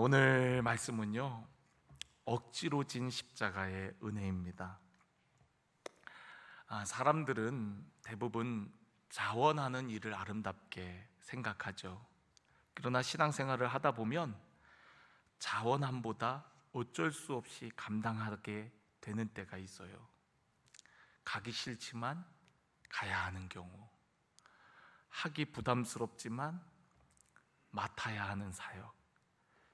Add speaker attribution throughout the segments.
Speaker 1: 오늘 말씀은요, 억지로 진 십자가의 은혜입니다. 사람들은 대부분 자원하는 일을 아름답게 생각하죠. 그러나 신앙생활을 하다 보면 자원함보다 어쩔 수 없이 감당하게 되는 때가 있어요. 가기 싫지만 가야 하는 경우, 하기 부담스럽지만 맡아야 하는 사역,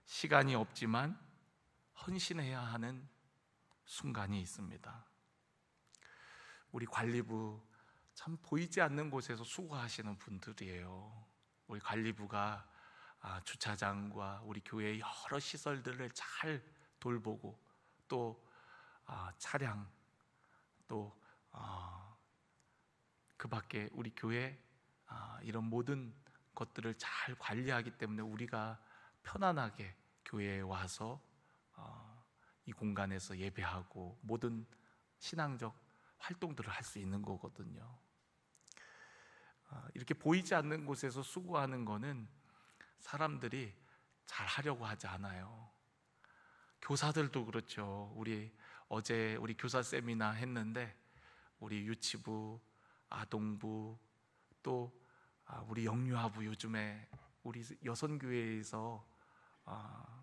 Speaker 1: 시간이 없지만 헌신해야 하는 순간이 있습니다. 우리 관리부 참 보이지 않는 곳에서 수고하시는 분들이에요. 우리 관리부가 주차장과 우리 교회의 여러 시설들을 잘 돌보고 또 차량 또 그 밖에 우리 교회 이런 모든 것들을 잘 관리하기 때문에 우리가 편안하게 교회에 와서 이 공간에서 예배하고 모든 신앙적 활동들을 할 수 있는 거거든요. 이렇게 보이지 않는 곳에서 수고하는 거는 사람들이 잘 하려고 하지 않아요. 교사들도 그렇죠. 어제 우리 교사 세미나 했는데 우리 유치부, 아동부 또 우리 영유아부, 요즘에 우리 여선교회에서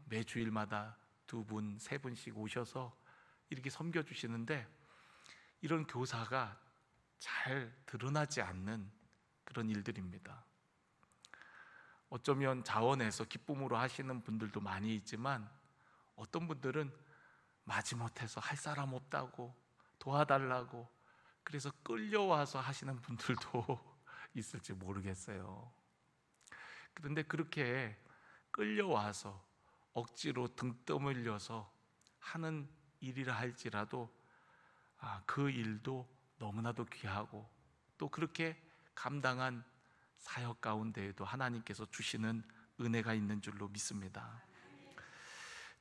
Speaker 1: 매 주일마다 2분, 3분씩 오셔서 이렇게 섬겨주시는데, 이런 교사가 잘 드러나지 않는 그런 일들입니다. 어쩌면 자원해서 기쁨으로 하시는 분들도 많이 있지만, 어떤 분들은 마지못해서 할 사람 없다고 도와달라고 그래서 끌려와서 하시는 분들도 있을지 모르겠어요. 그런데 그렇게 끌려와서 억지로 등 떠밀려서 하는 일이라 할지라도 그 일도 너무나도 귀하고, 또 그렇게 감당한 사역 가운데에도 하나님께서 주시는 은혜가 있는 줄로 믿습니다.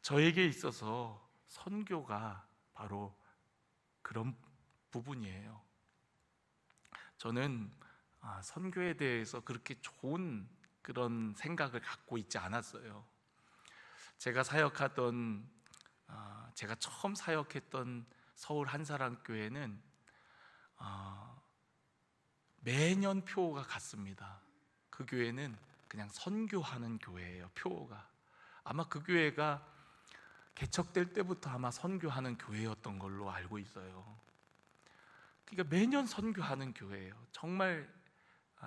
Speaker 1: 저에게 있어서 선교가 바로 그런 부분이에요. 저는 선교에 대해서 그렇게 좋은 그런 생각을 갖고 있지 않았어요. 제가 처음 사역했던 서울 한사랑교회는 매년 표가 같습니다. 그 교회는 그냥 선교하는 교회예요. 표가 아마 그 교회가 개척될 때부터 아마 선교하는 교회였던 걸로 알고 있어요. 그러니까 매년 선교하는 교회예요. 정말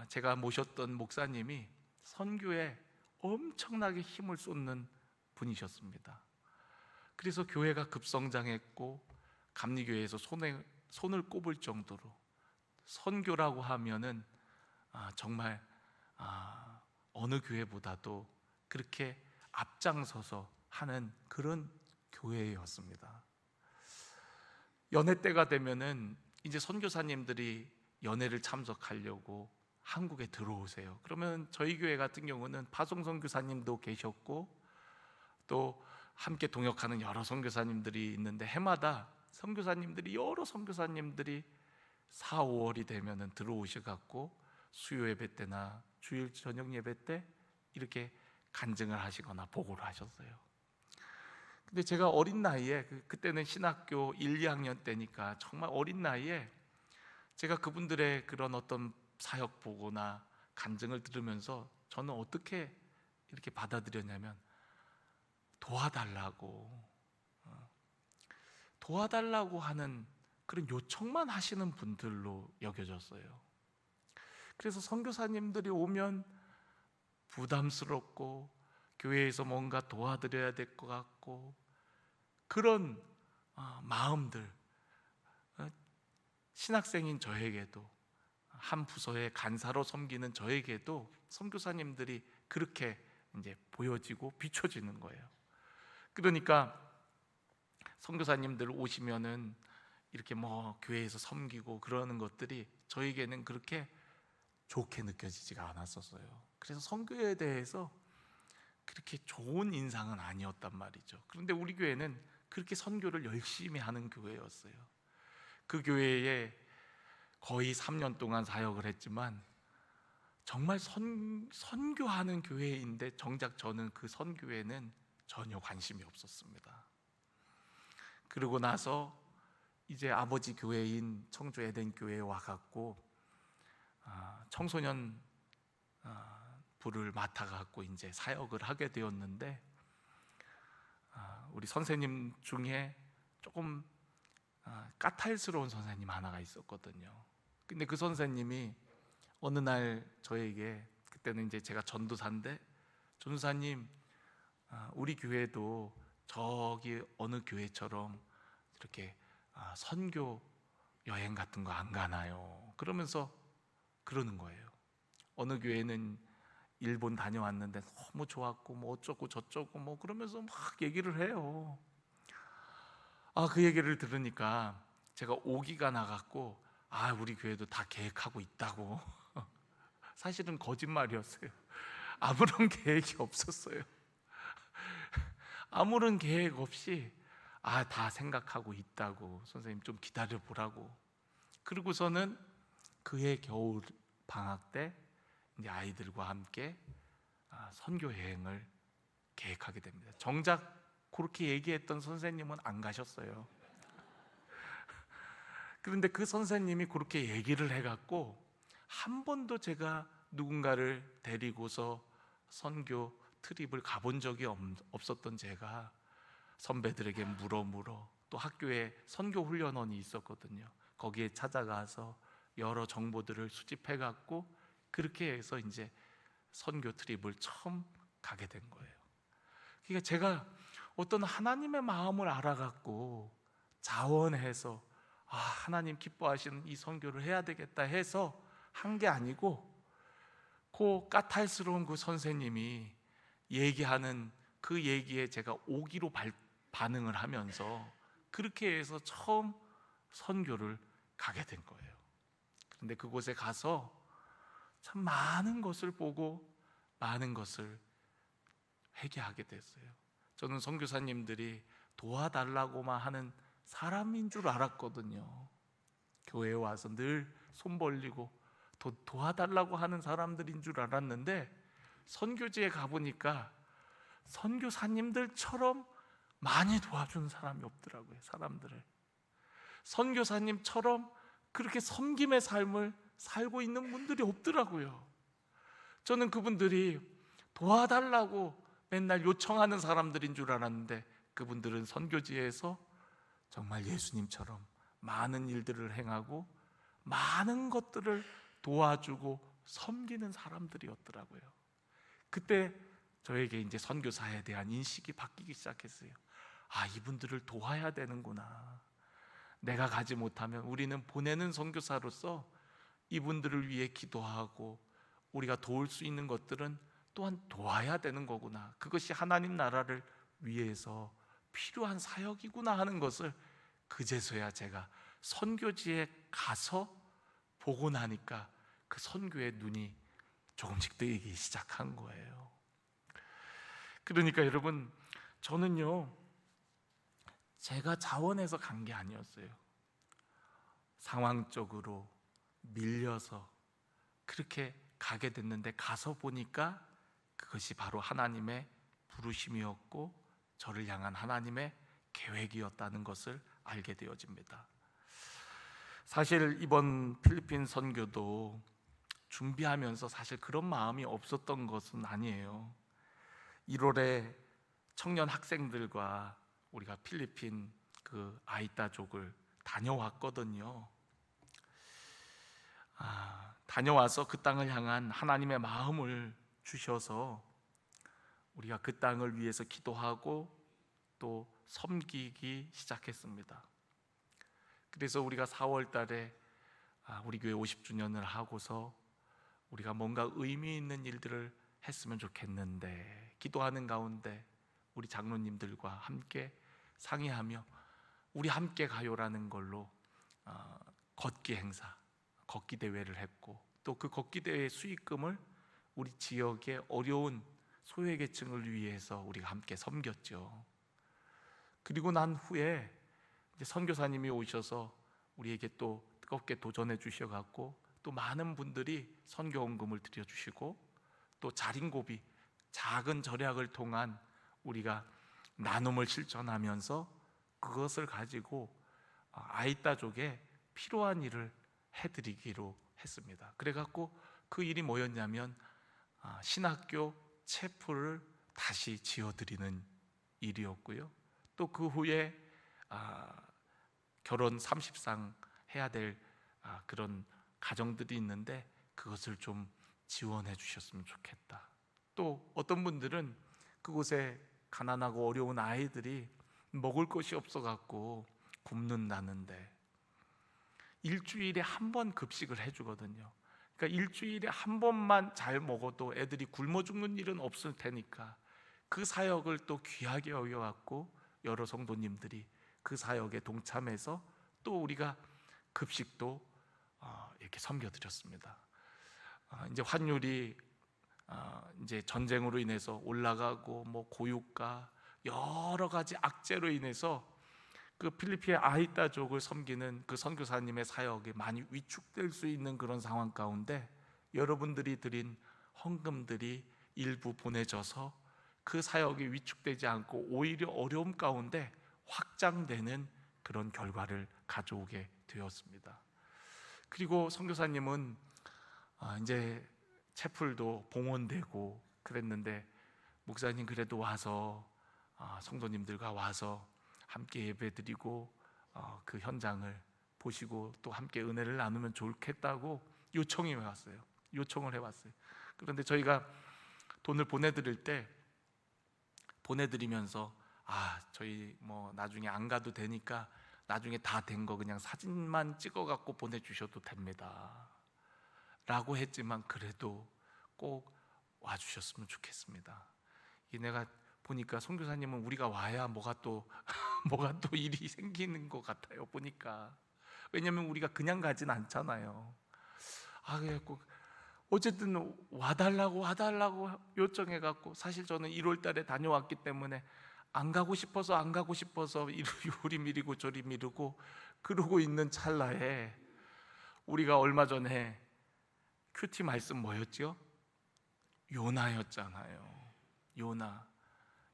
Speaker 1: 제가 모셨던 목사님이 선교에 엄청나게 힘을 쏟는 분이셨습니다. 그래서 교회가 급성장했고 감리교회에서 손을 꼽을 정도로 선교라고 하면은 정말 어느 교회보다도 그렇게 앞장서서 하는 그런 교회였습니다. 연회 때가 되면은 이제 선교사님들이 연회를 참석하려고 한국에 들어오세요. 그러면 저희 교회 같은 경우는 파송 선교사님도 계셨고 또 함께 동역하는 여러 선교사님들이 있는데, 해마다 여러 선교사님들이 4, 5월이 되면은 들어오셔 갖고 수요 예배 때나 주일 저녁 예배 때 이렇게 간증을 하시거나 보고를 하셨어요. 근데 제가 어린 나이에, 그때는 신학교 1, 2학년 때니까 정말 어린 나이에 제가 그분들의 그런 어떤 사역 보고나 간증을 들으면서 저는 어떻게 이렇게 받아들였냐면 도와달라고 하는 그런 요청만 하시는 분들로 여겨졌어요. 그래서 선교사님들이 오면 부담스럽고 교회에서 뭔가 도와드려야 될 것 같고, 그런 마음들, 신학생인 저에게도, 한 부서의 간사로 섬기는 저에게도 선교사님들이 그렇게 이제 보여지고 비춰지는 거예요. 그러니까 선교사님들 오시면은 이렇게 교회에서 섬기고 그러는 것들이 저에게는 그렇게 좋게 느껴지지가 않았었어요. 그래서 선교에 대해서 그렇게 좋은 인상은 아니었단 말이죠. 그런데 우리 교회는 그렇게 선교를 열심히 하는 교회였어요. 그 교회에 거의 3년 동안 사역을 했지만 정말 선교하는 교회인데, 정작 저는 그 선교회는 전혀 관심이 없었습니다. 그러고 나서 이제 아버지 교회인 청주 에덴 교회에 와갖고 청소년 부를 맡아갖고 이제 사역을 하게 되었는데, 우리 선생님 중에 조금 까탈스러운 선생님 하나가 있었거든요. 근데 그 선생님이 어느 날 저에게, 그때는 이제 제가 전도사인데, 전도사님, 우리 교회도 저기 어느 교회처럼 이렇게 선교 여행 같은 거 안 가나요? 그러면서 그러는 거예요. 어느 교회는 일본 다녀왔는데 너무 좋았고 뭐 어쩌고 저쩌고 뭐 그러면서 막 얘기를 해요. 그 얘기를 들으니까 제가 오기가 나갔고, 우리 교회도 다 계획하고 있다고. 사실은 거짓말이었어요. 아무런 계획이 없었어요. 아무런 계획 없이 다 생각하고 있다고, 선생님 좀 기다려 보라고. 그러고서는 그해 겨울 방학 때 이제 아이들과 함께 선교 여행을 계획하게 됩니다. 정작 그렇게 얘기했던 선생님은 안 가셨어요. 그런데 그 선생님이 그렇게 얘기를 해갖고, 한 번도 제가 누군가를 데리고서 선교 트립을 가본 적이 없었던 제가 선배들에게 물어 또 학교에 선교 훈련원이 있었거든요. 거기에 찾아가서 여러 정보들을 수집해갖고 그렇게 해서 이제 선교 트립을 처음 가게 된 거예요. 그러니까 제가 어떤 하나님의 마음을 알아갖고 자원해서 하나님 기뻐하시는 이 선교를 해야 되겠다 해서 한 게 아니고, 그 까탈스러운 그 선생님이 얘기하는 그 얘기에 제가 오기로 반응을 하면서 그렇게 해서 처음 선교를 가게 된 거예요. 그런데 그곳에 가서 참 많은 것을 보고 많은 것을 회개하게 됐어요. 저는 선교사님들이 도와달라고만 하는 사람인 줄 알았거든요. 교회에 와서 늘 손 벌리고 도와달라고 하는 사람들인 줄 알았는데, 선교지에 가보니까 선교사님들처럼 많이 도와준 사람이 없더라고요. 사람들을 선교사님처럼 그렇게 섬김의 삶을 살고 있는 분들이 없더라고요. 저는 그분들이 도와달라고 맨날 요청하는 사람들인 줄 알았는데, 그분들은 선교지에서 정말 예수님처럼 많은 일들을 행하고 많은 것들을 도와주고 섬기는 사람들이었더라고요. 그때 저에게 이제 선교사에 대한 인식이 바뀌기 시작했어요. 이분들을 도와야 되는구나. 내가 가지 못하면 우리는 보내는 선교사로서 이분들을 위해 기도하고 우리가 도울 수 있는 것들은 또한 도와야 되는 거구나. 그것이 하나님 나라를 위해서 필요한 사역이구나 하는 것을 그제서야 제가 선교지에 가서 보고 나니까 그 선교의 눈이 조금씩 뜨이기 시작한 거예요. 그러니까 여러분, 저는요, 제가 자원해서 간 게 아니었어요. 상황적으로 밀려서 그렇게 가게 됐는데, 가서 보니까 그것이 바로 하나님의 부르심이었고 저를 향한 하나님의 계획이었다는 것을 알게 되어집니다. 사실 이번 필리핀 선교도 준비하면서 사실 그런 마음이 없었던 것은 아니에요. 1월에 청년 학생들과 우리가 필리핀 그 아이따족을 다녀왔거든요. 다녀와서 그 땅을 향한 하나님의 마음을 주셔서 우리가 그 땅을 위해서 기도하고 또 섬기기 시작했습니다. 그래서 우리가 4월 달에 우리 교회 50주년을 하고서 우리가 뭔가 의미 있는 일들을 했으면 좋겠는데, 기도하는 가운데 우리 장로님들과 함께 상의하며 우리 함께 가요라는 걸로 걷기 행사, 걷기 대회를 했고, 또 그 걷기 대회 수익금을 우리 지역의 어려운 소외계층을 위해서 우리가 함께 섬겼죠. 그리고 난 후에 이제 선교사님이 오셔서 우리에게 또 뜨겁게 도전해 주셔갖고 또 많은 분들이 선교원금을 드려주시고, 또 자린고비 작은 절약을 통한 우리가 나눔을 실천하면서 그것을 가지고 아이따족에 필요한 일을 해드리기로 했습니다. 그래갖고 그 일이 뭐였냐면 신학교 채플을 다시 지어드리는 일이었고요. 또 그 후에 결혼 30상 해야 될 그런 가정들이 있는데 그것을 좀 지원해 주셨으면 좋겠다. 또 어떤 분들은 그곳에 가난하고 어려운 아이들이 먹을 것이 없어 갖고 굶는다는데 일주일에 한 번 급식을 해주거든요. 그러니까 일주일에 한 번만 잘 먹어도 애들이 굶어 죽는 일은 없을 테니까 그 사역을 또 귀하게 여겨갖고 여러 성도님들이 그 사역에 동참해서 또 우리가 급식도 이렇게 섬겨드렸습니다. 이제 환율이 이제 전쟁으로 인해서 올라가고 뭐 고유가 여러 가지 악재로 인해서 그 필리핀의 아이따족을 섬기는 그 선교사님의 사역이 많이 위축될 수 있는 그런 상황 가운데 여러분들이 드린 헌금들이 일부 보내져서 그 사역이 위축되지 않고 오히려 어려움 가운데 확장되는 그런 결과를 가져오게 되었습니다. 그리고 선교사님은 이제 채플도 봉헌되고 그랬는데 목사님 그래도 와서 성도님들과 와서 함께 예배드리고 그 현장을 보시고 또 함께 은혜를 나누면 좋겠다고 요청이 왔어요. 요청을 해왔어요. 그런데 저희가 돈을 보내드릴 때 보내드리면서 저희 뭐 나중에 안 가도 되니까 나중에 다 된 거 그냥 사진만 찍어갖고 보내주셔도 됩니다 라고 했지만 그래도 꼭 와주셨으면 좋겠습니다. 내가 보니까 선교사님은 우리가 와야 뭐가 또 일이 생기는 것 같아요 보니까. 왜냐하면 우리가 그냥 가진 않잖아요. 그래갖고 어쨌든 와달라고 요청해갖고 사실 저는 1월 달에 다녀왔기 때문에 안 가고 싶어서 요리 미루고 저리 미루고 그러고 있는 찰나에 우리가 얼마 전에 큐티 말씀 뭐였죠? 요나였잖아요.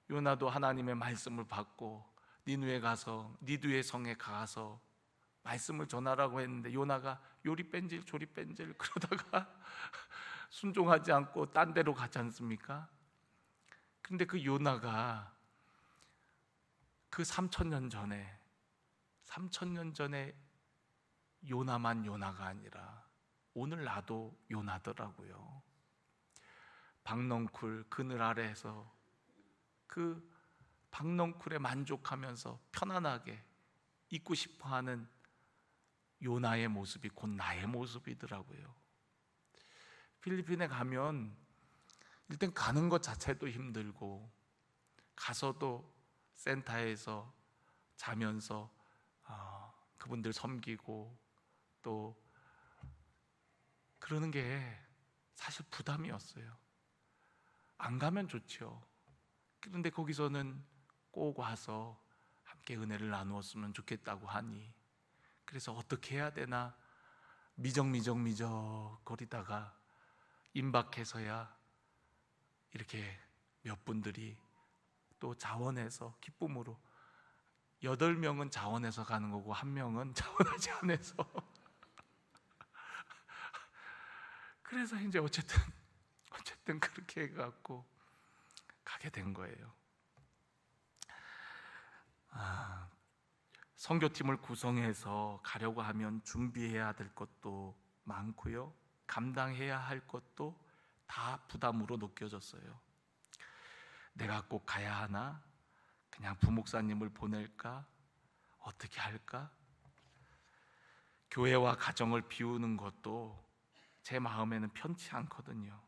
Speaker 1: 요나도 하나님의 말씀을 받고 니누의 성에 가서 말씀을 전하라고 했는데 요나가 요리 뺀질 조리 뺀질 그러다가 순종하지 않고 딴 데로 가지 않습니까? 그런데 그 요나가 그 3,000년 전에 요나만 요나가 아니라 오늘 나도 요나더라고요. 박넝쿨 그늘 아래에서 그 박넝쿨에 만족하면서 편안하게 있고 싶어하는 요나의 모습이 곧 나의 모습이더라고요. 필리핀에 가면 일단 가는 것 자체도 힘들고 가서도 센터에서 자면서 그분들 섬기고 또 그러는 게 사실 부담이었어요. 안 가면 좋죠. 그런데 거기서는 꼭 와서 함께 은혜를 나누었으면 좋겠다고 하니 그래서 어떻게 해야 되나 미적 거리다가 임박해서야 이렇게 몇 분들이 또 자원해서 기쁨으로 8명은 자원해서 가는 거고 1명은 자원하지 않아서 그래서 이제 어쨌든 그렇게 해갖고 가게 된 거예요. 선교팀을 구성해서 가려고 하면 준비해야 될 것도 많고요, 감당해야 할 것도 다 부담으로 느껴졌어요. 내가 꼭 가야 하나? 그냥 부목사님을 보낼까? 어떻게 할까? 교회와 가정을 비우는 것도 제 마음에는 편치 않거든요.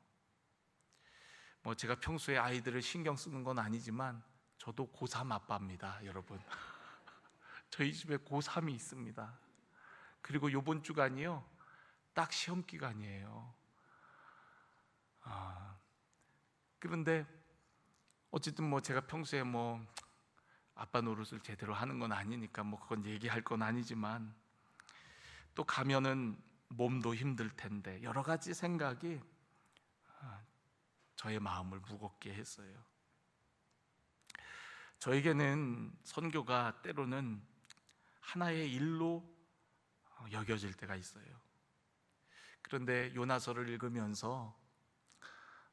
Speaker 1: 뭐 제가 평소에 아이들을 신경 쓰는 건 아니지만 저도 고3 아빠입니다, 여러분. 저희 집에 고3이 있습니다. 그리고 이번 주간이요 딱 시험 기간이에요. 그런데 어쨌든 뭐 제가 평소에 뭐 아빠 노릇을 제대로 하는 건 아니니까 뭐 그건 얘기할 건 아니지만 또 가면은 몸도 힘들 텐데 여러 가지 생각이 저의 마음을 무겁게 했어요. 저에게는 선교가 때로는 하나의 일로 여겨질 때가 있어요. 그런데 요나서를 읽으면서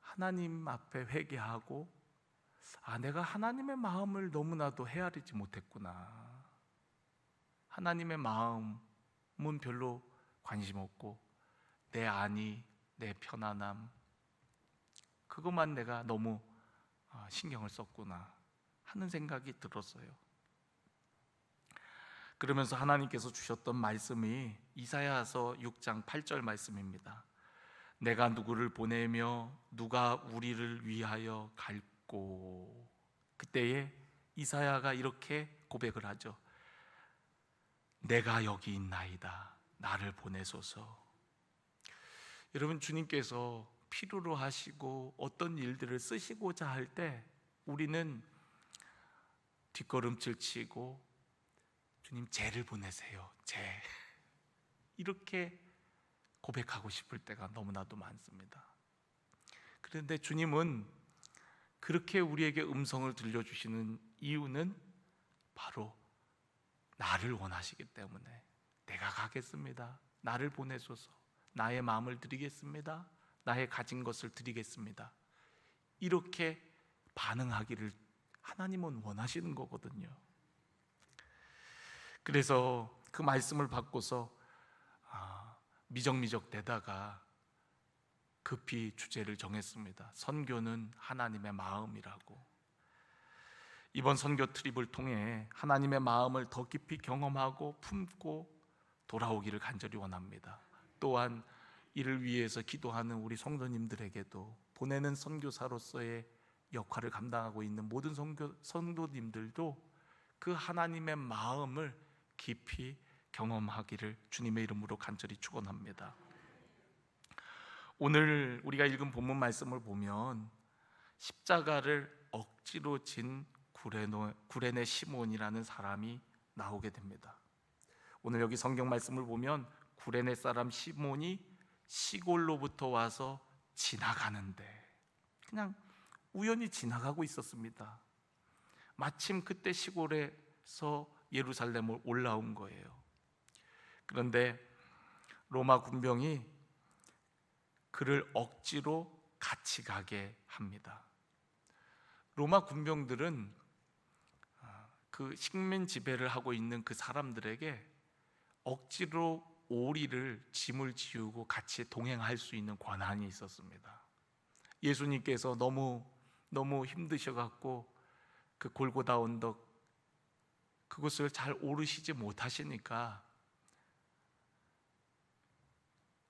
Speaker 1: 하나님 앞에 회개하고, 내가 하나님의 마음을 너무나도 헤아리지 못했구나. 하나님의 마음은 별로 관심 없고 내 안위, 내 편안함, 그것만 내가 너무 신경을 썼구나 하는 생각이 들었어요. 그러면서 하나님께서 주셨던 말씀이 이사야서 6장 8절 말씀입니다. 내가 누구를 보내며 누가 우리를 위하여 갈꼬. 그때에 이사야가 이렇게 고백을 하죠. 내가 여기 있나이다. 나를 보내소서. 여러분, 주님께서 필요로 하시고 어떤 일들을 쓰시고자 할 때 우리는 뒷걸음질 치고 주님, 쟤를 보내세요. 쟤. 이렇게 고백하고 싶을 때가 너무나도 많습니다. 그런데 주님은 그렇게 우리에게 음성을 들려주시는 이유는 바로 나를 원하시기 때문에 내가 가겠습니다. 나를 보내소서. 나의 마음을 드리겠습니다. 나의 가진 것을 드리겠습니다. 이렇게 반응하기를 하나님은 원하시는 거거든요. 그래서 그 말씀을 받고서 미적미적 대다가 급히 주제를 정했습니다. 선교는 하나님의 마음이라고. 이번 선교 트립을 통해 하나님의 마음을 더 깊이 경험하고 품고 돌아오기를 간절히 원합니다. 또한 이를 위해서 기도하는 우리 성도님들에게도, 보내는 선교사로서의 역할을 감당하고 있는 모든 성도님들도 그 하나님의 마음을 깊이 경험하기를 주님의 이름으로 간절히 축원합니다. 오늘 우리가 읽은 본문 말씀을 보면 십자가를 억지로 진 구레네 시몬이라는 사람이 나오게 됩니다. 오늘 여기 성경 말씀을 보면 구레네 사람 시몬이 시골로부터 와서 지나가는데, 그냥 우연히 지나가고 있었습니다. 마침 그때 시골에서 예루살렘을 올라온 거예요. 그런데 로마 군병이 그를 억지로 같이 가게 합니다. 로마 군병들은 그 식민 지배를 하고 있는 그 사람들에게 억지로 오리를, 짐을 지우고 같이 동행할 수 있는 권한이 있었습니다. 예수님께서 너무 힘드셔갖고 그 골고다 언덕 그곳을 잘 오르시지 못하시니까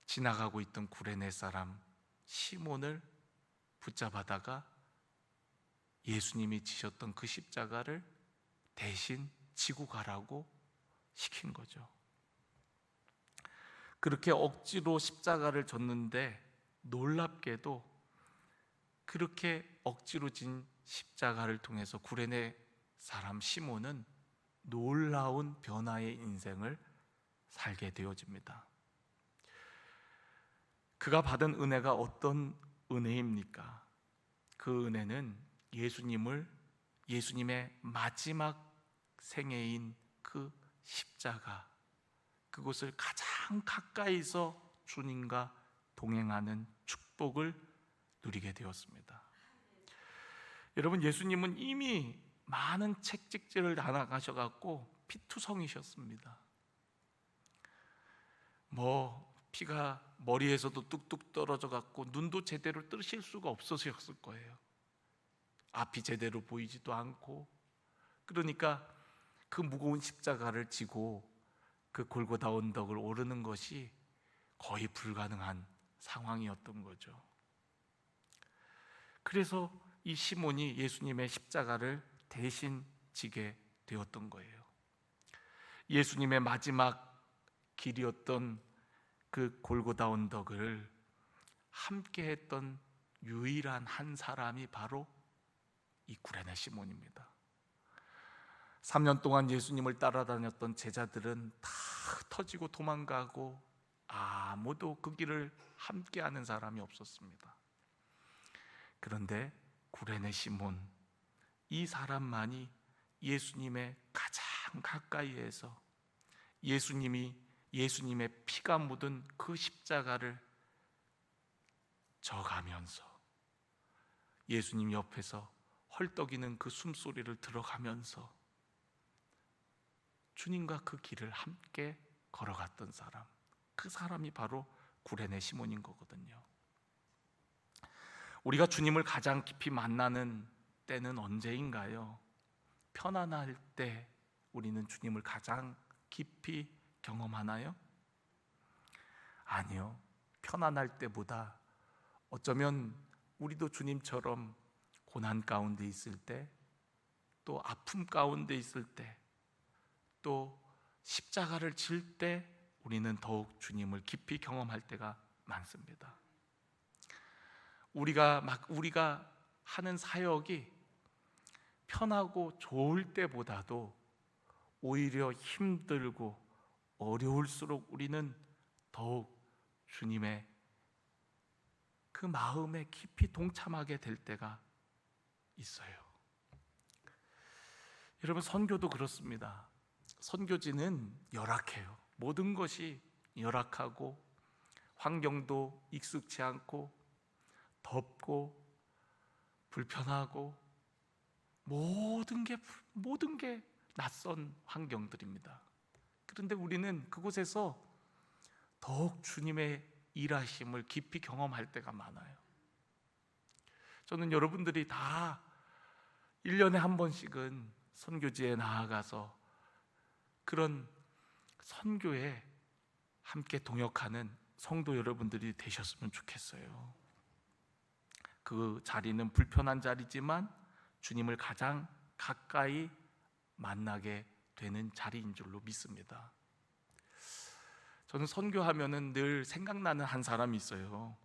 Speaker 1: 지나가고 있던 구레네 사람 시몬을 붙잡아다가 예수님이 지셨던 그 십자가를 대신 지고 가라고 시킨 거죠. 그렇게 억지로 십자가를 졌는데, 놀랍게도 그렇게 억지로 진 십자가를 통해서 구레네 사람 시몬은 놀라운 변화의 인생을 살게 되어집니다. 그가 받은 은혜가 어떤 은혜입니까? 그 은혜는 예수님의 마지막 생애인 그 십자가, 그곳을 가장 가까이서 주님과 동행하는 축복을 누리게 되었습니다. 여러분, 예수님은 이미 많은 채찍질을 당하셔갖고 피투성이셨습니다. 피가 머리에서도 뚝뚝 떨어져 갖고 눈도 제대로 뜨실 수가 없으셨을 거예요. 앞이 제대로 보이지도 않고. 그러니까 그 무거운 십자가를 지고 그 골고다 언덕을 오르는 것이 거의 불가능한 상황이었던 거죠. 그래서 이 시몬이 예수님의 십자가를 대신 지게 되었던 거예요. 예수님의 마지막 길이었던 그 골고다 언덕을 함께 했던 유일한 한 사람이 바로 이 구레네 시몬입니다. 3년 동안 예수님을 따라다녔던 제자들은 다 흩어지고 도망가고 아무도 그 길을 함께하는 사람이 없었습니다. 그런데 구레네 시몬, 이 사람만이 예수님의 가장 가까이에서 예수님의 피가 묻은 그 십자가를 져가면서 예수님 옆에서 헐떡이는 그 숨소리를 들어가면서 주님과 그 길을 함께 걸어갔던 사람, 그 사람이 바로 구레네 시몬인 거거든요. 우리가 주님을 가장 깊이 만나는 때는 언제인가요? 편안할 때 우리는 주님을 가장 깊이 경험하나요? 아니요. 편안할 때보다 어쩌면 우리도 주님처럼 고난 가운데 있을 때, 또 아픔 가운데 있을 때, 또 십자가를 질 때 우리는 더욱 주님을 깊이 경험할 때가 많습니다. 우리가 하는 사역이 편하고 좋을 때보다도 오히려 힘들고 어려울수록 우리는 더욱 주님의 그 마음에 깊이 동참하게 될 때가 있어요. 여러분, 선교도 그렇습니다. 선교지는 열악해요. 모든 것이 열악하고 환경도 익숙치 않고 덥고 불편하고 모든 게 낯선 환경들입니다. 그런데 우리는 그곳에서 더욱 주님의 일하심을 깊이 경험할 때가 많아요. 저는 여러분들이 다 1년에 한 번씩은 선교지에 나아가서 그런 선교에 함께 동역하는 성도 여러분들이 되셨으면 좋겠어요. 그 자리는 불편한 자리지만 주님을 가장 가까이 만나게 되는 자리인 줄로 믿습니다. 저는 선교하면은 늘 생각나는 한 사람이 있어요.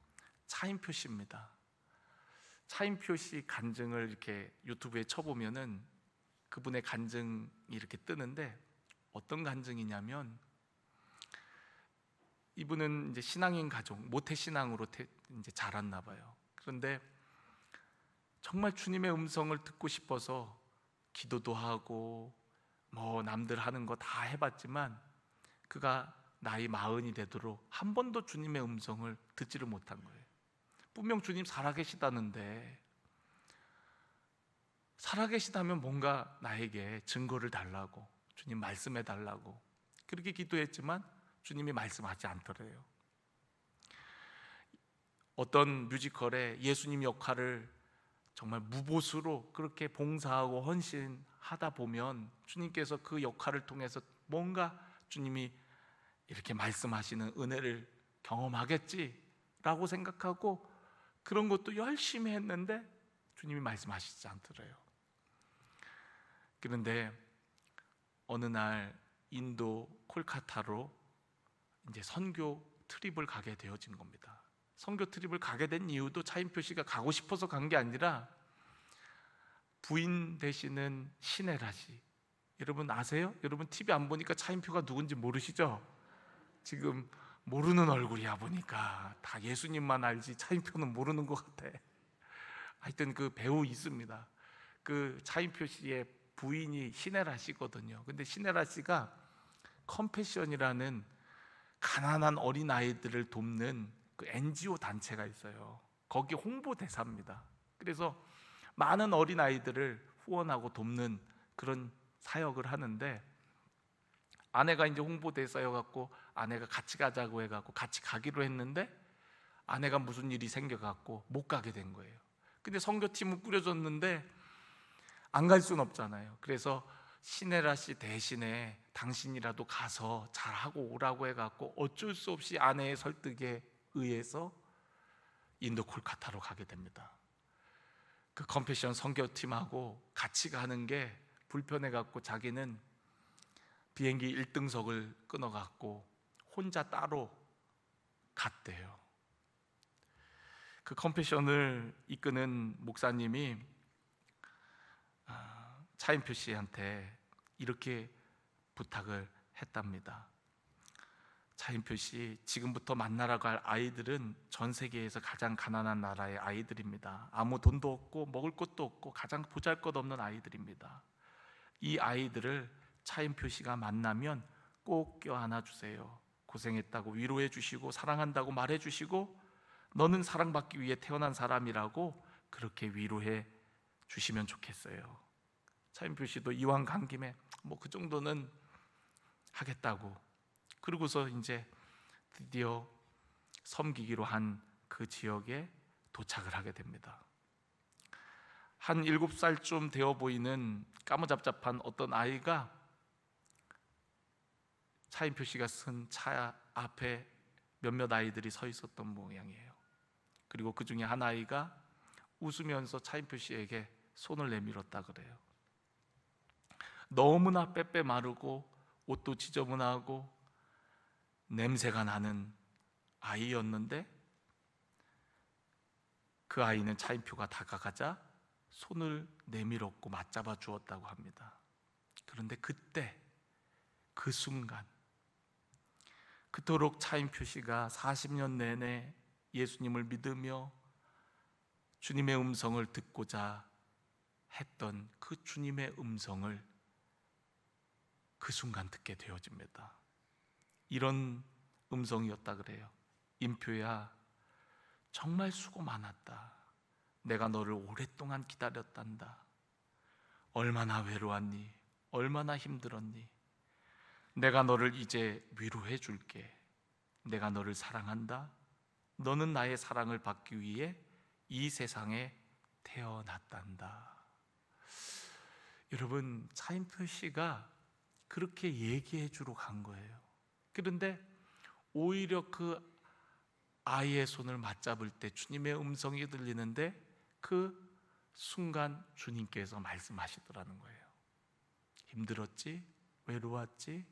Speaker 1: 차인표 씨입니다. 차인표 씨 간증을 이렇게 유튜브에 쳐보면은 그분의 간증이 이렇게 뜨는데, 어떤 간증이냐면, 이분은 이제 신앙인 가족, 모태 신앙으로 이제 자랐나 봐요. 그런데 정말 주님의 음성을 듣고 싶어서 기도도 하고 뭐 남들 하는 거 다 해봤지만 그가 나이 40이 되도록 한 번도 주님의 음성을 듣지를 못한 거예요. 분명 주님 살아계시다는데, 살아계시다면 뭔가 나에게 증거를 달라고, 주님 말씀해 달라고 그렇게 기도했지만 주님이 말씀하지 않더래요. 어떤 뮤지컬에 예수님 역할을 정말 무보수로 그렇게 봉사하고 헌신하다 보면 주님께서 그 역할을 통해서 뭔가 주님이 이렇게 말씀하시는 은혜를 경험하겠지라고 생각하고 그런 것도 열심히 했는데 주님이 말씀하시지 않더래요. 그런데 어느 날 인도 콜카타로 이제 선교 트립을 가게 되어진 겁니다. 선교 트립을 가게 된 이유도 차인표 씨가 가고 싶어서 간 게 아니라 부인 되시는 신혜라 씨, 여러분 아세요? 여러분 TV 안 보니까 차인표가 누군지 모르시죠? 지금 모르는 얼굴이야. 보니까 다 예수님만 알지 차인표는 모르는 것 같아. 하여튼 그 배우 있습니다. 그 차인표 씨의 부인이 신혜라 씨거든요. 근데 신혜라 씨가 컴패션이라는 가난한 어린아이들을 돕는 그 NGO 단체가 있어요. 거기 홍보대사입니다. 그래서 많은 어린아이들을 후원하고 돕는 그런 사역을 하는데, 아내가 이제 홍보대사여갖고 아내가 같이 가자고 해갖고 같이 가기로 했는데 아내가 무슨 일이 생겨갖고 못 가게 된 거예요. 근데 선교팀은 꾸려졌는데 안 갈 수는 없잖아요. 그래서 신혜라 씨 대신에 당신이라도 가서 잘하고 오라고 해갖고 어쩔 수 없이 아내의 설득에 의해서 인도 콜카타로 가게 됩니다. 그 컴패션 선교팀하고 같이 가는 게 불편해갖고 자기는 비행기 1등석을 끊어갖고 혼자 따로 갔대요. 그 컴패션을 이끄는 목사님이 차인표 씨한테 이렇게 부탁을 했답니다. 차인표 씨, 지금부터 만나러 갈 아이들은 전 세계에서 가장 가난한 나라의 아이들입니다. 아무 돈도 없고 먹을 것도 없고 가장 보잘것없는 아이들입니다. 이 아이들을 차인표 씨가 만나면 꼭 껴안아 주세요. 고생했다고 위로해 주시고 사랑한다고 말해 주시고 너는 사랑받기 위해 태어난 사람이라고 그렇게 위로해 주시면 좋겠어요. 차인표 씨도 이왕 간 김에 뭐 그 정도는 하겠다고, 그러고서 이제 드디어 섬기기로 한 그 지역에 도착을 하게 됩니다. 한 7살쯤 되어 보이는 까무잡잡한 어떤 아이가 차인표 씨가 쓴 차 앞에 몇몇 아이들이 서 있었던 모양이에요. 그리고 그 중에 한 아이가 웃으면서 차인표 씨에게 손을 내밀었다 그래요. 너무나 빼빼 마르고 옷도 지저분하고 냄새가 나는 아이였는데 그 아이는 차인표가 다가가자 손을 내밀었고 맞잡아 주었다고 합니다. 그런데 그때 그 순간, 그토록 차인표 씨가 40년 내내 예수님을 믿으며 주님의 음성을 듣고자 했던 그 주님의 음성을 그 순간 듣게 되어집니다. 이런 음성이었다 그래요. 인표야, 정말 수고 많았다. 내가 너를 오랫동안 기다렸단다. 얼마나 외로웠니? 얼마나 힘들었니? 내가 너를 이제 위로해 줄게. 내가 너를 사랑한다. 너는 나의 사랑을 받기 위해 이 세상에 태어났단다. 여러분, 차인표 씨가 그렇게 얘기해 주러 간 거예요. 그런데 오히려 그 아이의 손을 맞잡을 때 주님의 음성이 들리는데 그 순간 주님께서 말씀하시더라는 거예요. 힘들었지? 외로웠지?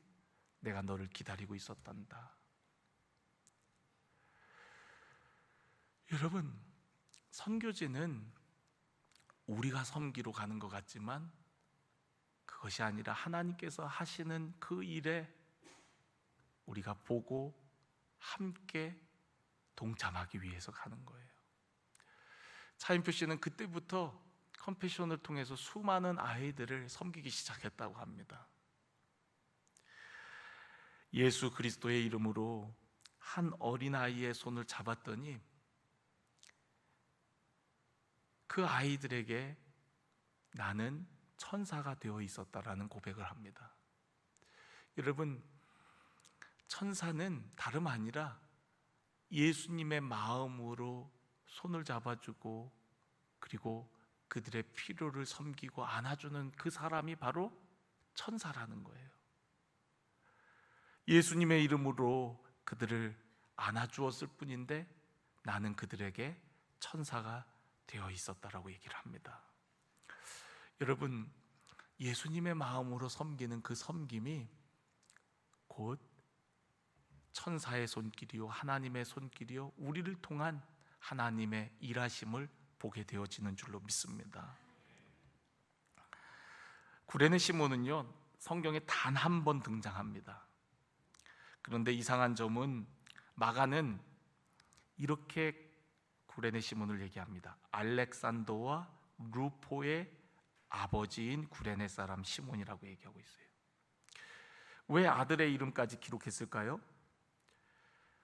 Speaker 1: 내가 너를 기다리고 있었단다. 여러분, 선교지는 우리가 섬기러 가는 것 같지만 그것이 아니라 하나님께서 하시는 그 일에 우리가 보고 함께 동참하기 위해서 가는 거예요. 차인표 씨는 그때부터 컴패션을 통해서 수많은 아이들을 섬기기 시작했다고 합니다. 예수 그리스도의 이름으로 한 어린아이의 손을 잡았더니 그 아이들에게 나는 천사가 되어 있었다라는 고백을 합니다. 여러분, 천사는 다름 아니라 예수님의 마음으로 손을 잡아주고 그리고 그들의 필요를 섬기고 안아주는 그 사람이 바로 천사라는 거예요. 예수님의 이름으로 그들을 안아주었을 뿐인데 나는 그들에게 천사가 되어 있었다라고 얘기를 합니다. 여러분, 예수님의 마음으로 섬기는 그 섬김이 곧 천사의 손길이요 하나님의 손길이요 우리를 통한 하나님의 일하심을 보게 되어지는 줄로 믿습니다. 구레네 시몬은요 성경에 단 한 번 등장합니다. 그런데 이상한 점은 마가는 이렇게 구레네 시몬을 얘기합니다. 알렉산더와 루포의 아버지인 구레네 사람 시몬이라고 얘기하고 있어요. 왜 아들의 이름까지 기록했을까요?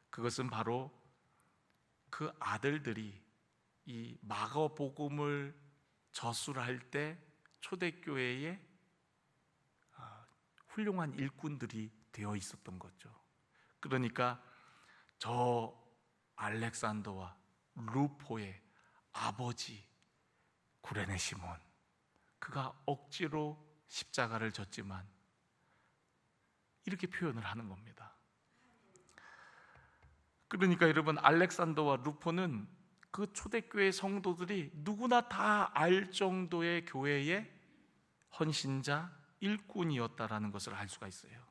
Speaker 1: 그것은 바로 그 아들들이 이 마가복음을 저술할 때 초대교회에 훌륭한 일꾼들이 되어 있었던 거죠. 그러니까 저 알렉산더와 루포의 아버지 구레네 시몬, 그가 억지로 십자가를 졌지만 이렇게 표현을 하는 겁니다. 그러니까 여러분, 알렉산더와 루포는 그 초대교회 성도들이 누구나 다 알 정도의 교회의 헌신자, 일꾼이었다라는 것을 알 수가 있어요.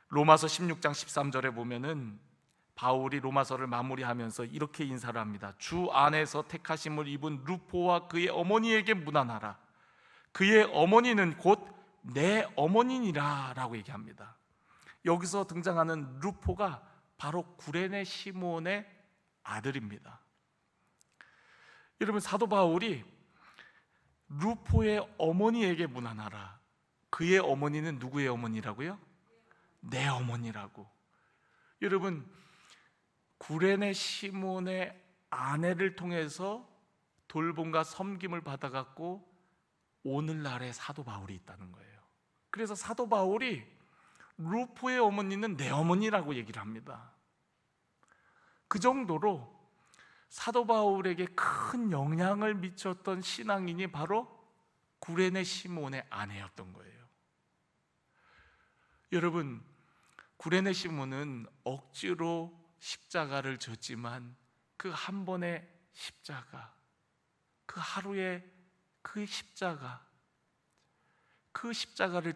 Speaker 1: 로마서 16장 13절에 보면은 바울이 로마서를 마무리하면서 이렇게 인사를 합니다. 주 안에서 택하심을 입은 루포와 그의 어머니에게 문안하라. 그의 어머니는 곧 내 어머니니라 라고 얘기합니다. 여기서 등장하는 루포가 바로 구레네 시몬의 아들입니다. 여러분, 사도 바울이 루포의 어머니에게 문안하라. 그의 어머니는 누구의 어머니라고요? 내 어머니라고. 여러분, 구레네 시몬의 아내를 통해서 돌봄과 섬김을 받아갖고 오늘날의 사도 바울이 있다는 거예요. 그래서 사도 바울이 루포의 어머니는 내 어머니라고 얘기를 합니다. 그 정도로 사도 바울에게 큰 영향을 미쳤던 신앙인이 바로 구레네 시몬의 아내였던 거예요. 여러분, 구레네 시몬은 억지로 십자가를 졌지만 그 한 번의 십자가, 그 하루의 그 십자가를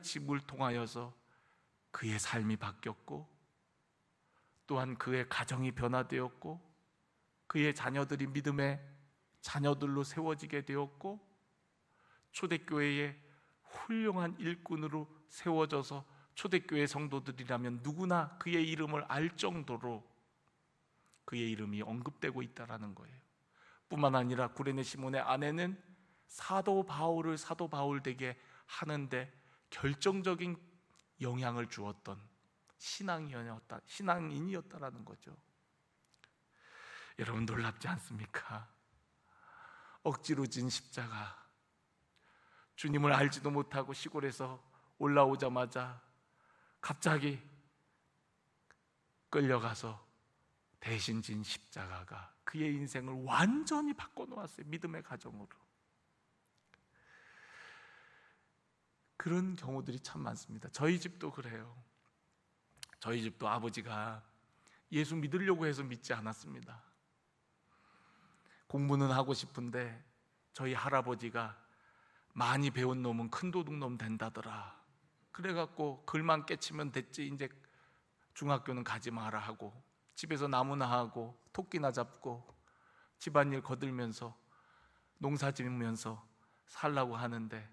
Speaker 1: 짐을 통하여서 그의 삶이 바뀌었고, 또한 그의 가정이 변화되었고, 그의 자녀들이 믿음의 자녀들로 세워지게 되었고, 초대교회의 훌륭한 일꾼으로 세워져서 초대교회 성도들이라면 누구나 그의 이름을 알 정도로 그의 이름이 언급되고 있다는 거예요. 뿐만 아니라 구레네 시몬의 아내는 사도 바울을 사도 바울 되게 하는데 결정적인 영향을 주었던 신앙인이었다라는 거죠. 여러분, 놀랍지 않습니까? 억지로 진 십자가, 주님을 알지도 못하고 시골에서 올라오자마자 갑자기 끌려가서 대신 진 십자가가 그의 인생을 완전히 바꿔놓았어요. 믿음의 가정으로. 그런 경우들이 참 많습니다. 저희 집도 그래요. 저희 집도 아버지가 예수 믿으려고 해서 믿지 않았습니다. 공부는 하고 싶은데 저희 할아버지가 많이 배운 놈은 큰 도둑놈 된다더라. 그래갖고 글만 깨치면 됐지, 이제 중학교는 가지 마라 하고, 집에서 나무나 하고 토끼나 잡고 집안일 거들면서 농사 지으면서 살라고 하는데,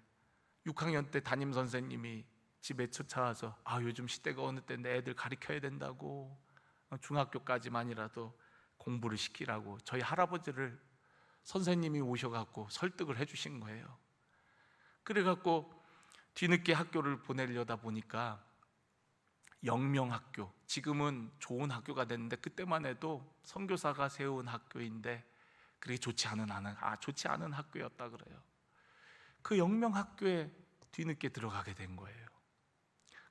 Speaker 1: 6학년 때 담임 선생님이 집에 쫓아와서 요즘 시대가 어느 때인데 애들 가르쳐야 된다고, 중학교까지만이라도 공부를 시키라고 저희 할아버지를 선생님이 오셔갖고 설득을 해주신 거예요. 그래갖고 뒤늦게 학교를 보내려다 보니까 영명학교, 지금은 좋은 학교가 됐는데 그때만 해도 선교사가 세운 학교인데 그게 좋지 않은 학교였다 그래요. 그 영명학교에 뒤늦게 들어가게 된 거예요.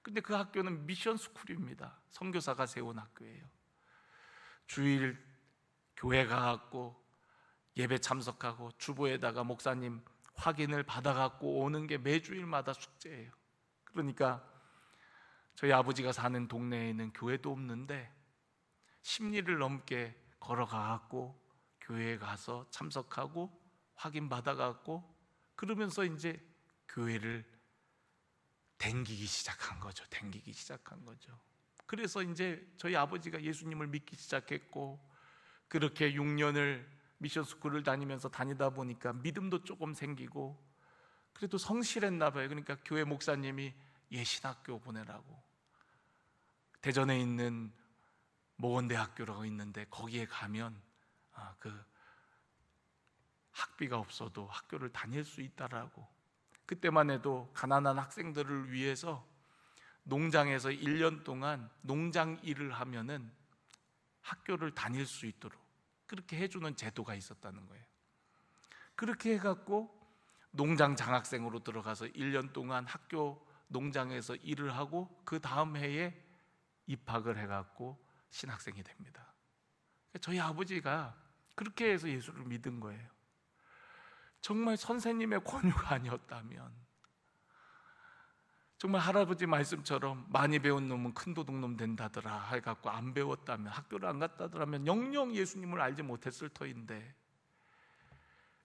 Speaker 1: 근데 그 학교는 미션 스쿨입니다. 선교사가 세운 학교예요. 주일 교회 가갖고 예배 참석하고 주보에다가 목사님 확인을 받아갖고 오는 게 매주일마다 숙제예요. 그러니까 저희 아버지가 사는 동네에는 교회도 없는데 10리를 넘게 걸어가갖고 교회에 가서 참석하고 확인 받아갖고, 그러면서 이제 교회를 댕기기 시작한 거죠. 그래서 이제 저희 아버지가 예수님을 믿기 시작했고, 그렇게 6년을 미션 스쿨을 다니다 보니까 믿음도 조금 생기고, 그래도 성실했나 봐요. 그러니까 교회 목사님이 예신학교 보내라고, 대전에 있는 모건대학교라고 있는데 거기에 가면 그 학비가 없어도 학교를 다닐 수 있다라고. 그때만 해도 가난한 학생들을 위해서 농장에서 1년 동안 농장 일을 하면은 학교를 다닐 수 있도록 그렇게 해주는 제도가 있었다는 거예요. 그렇게 해갖고 농장 장학생으로 들어가서 1년 동안 학교 농장에서 일을 하고 그 다음 해에 입학을 해갖고 신학생이 됩니다. 저희 아버지가 그렇게 해서 예수를 믿은 거예요. 정말 선생님의 권유가 아니었다면, 정말 할아버지 말씀처럼 많이 배운 놈은 큰 도둑놈 된다더라 해갖고 안 배웠다면, 학교를 안 갔다더라면 영영 예수님을 알지 못했을 터인데,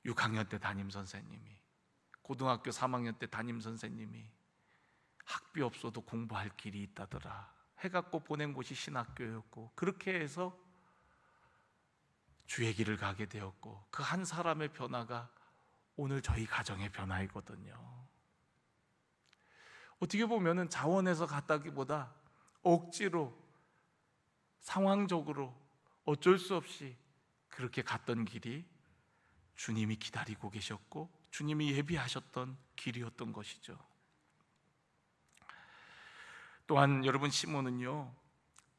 Speaker 1: 6학년 때 담임 선생님이, 고등학교 3학년 때 담임 선생님이 학비 없어도 공부할 길이 있다더라 해갖고 보낸 곳이 신학교였고, 그렇게 해서 주의 길을 가게 되었고, 그 한 사람의 변화가 오늘 저희 가정의 변화이거든요. 어떻게 보면은 자원해서 갔다기보다 억지로, 상황적으로 어쩔 수 없이 그렇게 갔던 길이 주님이 기다리고 계셨고 주님이 예비하셨던 길이었던 것이죠. 또한 여러분, 시몬은요,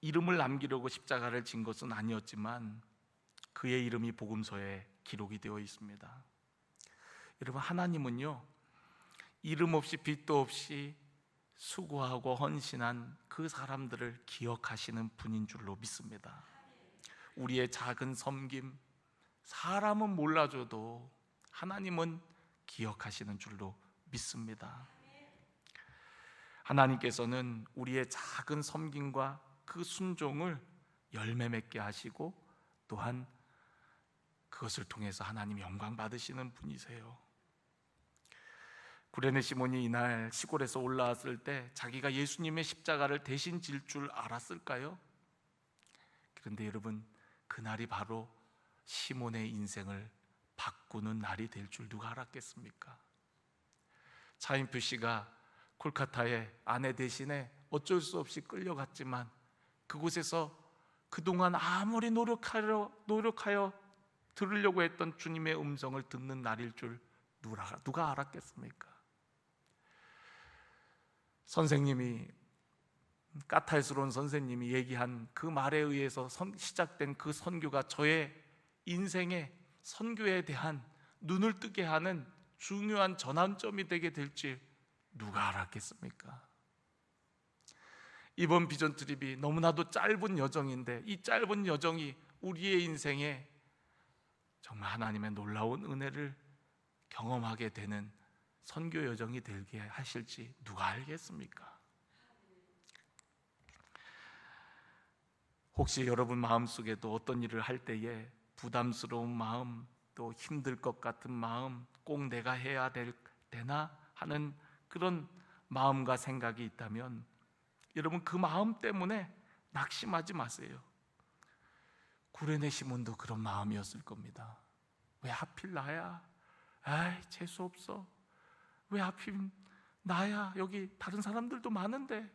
Speaker 1: 이름을 남기려고 십자가를 진 것은 아니었지만 그의 이름이 복음서에 기록이 되어 있습니다. 여러분, 하나님은요, 이름 없이 빚도 없이 수고하고 헌신한 그 사람들을 기억하시는 분인 줄로 믿습니다. 우리의 작은 섬김, 사람은 몰라줘도 하나님은 기억하시는 줄로 믿습니다. 하나님께서는 우리의 작은 섬김과 그 순종을 열매 맺게 하시고 또한 그것을 통해서 하나님 영광 받으시는 분이세요. 구레네 시몬이 이날 시골에서 올라왔을 때 자기가 예수님의 십자가를 대신 질 줄 알았을까요? 그런데 여러분, 그날이 바로 시몬의 인생을 바꾸는 날이 될 줄 누가 알았겠습니까? 차인표 씨가 콜카타에 아내 대신에 어쩔 수 없이 끌려갔지만 그곳에서 그동안 아무리 노력하여 들으려고 했던 주님의 음성을 듣는 날일 줄 누가 알았겠습니까? 선생님이, 까탈스러운 선생님이 얘기한 그 말에 의해서 시작된 그 선교가 저의 인생의 선교에 대한 눈을 뜨게 하는 중요한 전환점이 되게 될지 누가 알았겠습니까? 이번 비전 트립이 너무나도 짧은 여정인데 이 짧은 여정이 우리의 인생에 정말 하나님의 놀라운 은혜를 경험하게 되는 선교 여정이 되게 하실지 누가 알겠습니까? 혹시 여러분 마음속에도 어떤 일을 할 때에 부담스러운 마음, 또 힘들 것 같은 마음, 꼭 내가 해야 되나 하는 그런 마음과 생각이 있다면 여러분, 그 마음 때문에 낙심하지 마세요. 구레네 시몬도 그런 마음이었을 겁니다. 왜 하필 나야? 아이, 재수 없어. 왜 하필 나야? 여기 다른 사람들도 많은데.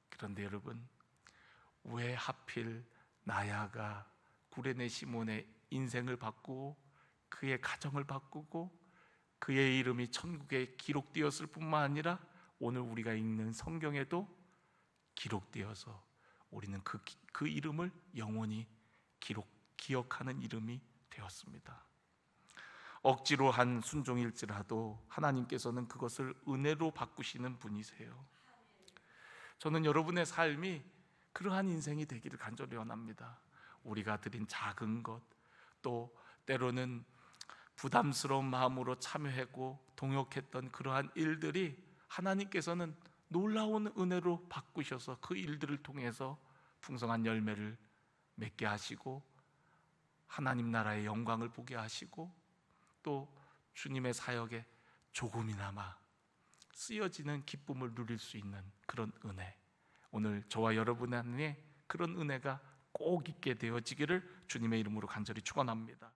Speaker 1: 그런데 여러분, 왜 하필 나야가 구레네 시몬의 인생을 바꾸고 그의 가정을 바꾸고 그의 이름이 천국에 기록되었을 뿐만 아니라 오늘 우리가 읽는 성경에도 기록되어서 우리는 그 이름을 영원히 기억하는 이름이 되었습니다. 억지로 한 순종일지라도 하나님께서는 그것을 은혜로 바꾸시는 분이세요. 저는 여러분의 삶이 그러한 인생이 되기를 간절히 원합니다. 우리가 드린 작은 것, 또 때로는 부담스러운 마음으로 참여하고 동역했던 그러한 일들이 하나님께서는 놀라운 은혜로 바꾸셔서 그 일들을 통해서 풍성한 열매를 맺게 하시고 하나님 나라의 영광을 보게 하시고 또 주님의 사역에 조금이나마 쓰여지는 기쁨을 누릴 수 있는 그런 은혜, 오늘 저와 여러분 안에 그런 은혜가 꼭 있게 되어지기를 주님의 이름으로 간절히 축원합니다.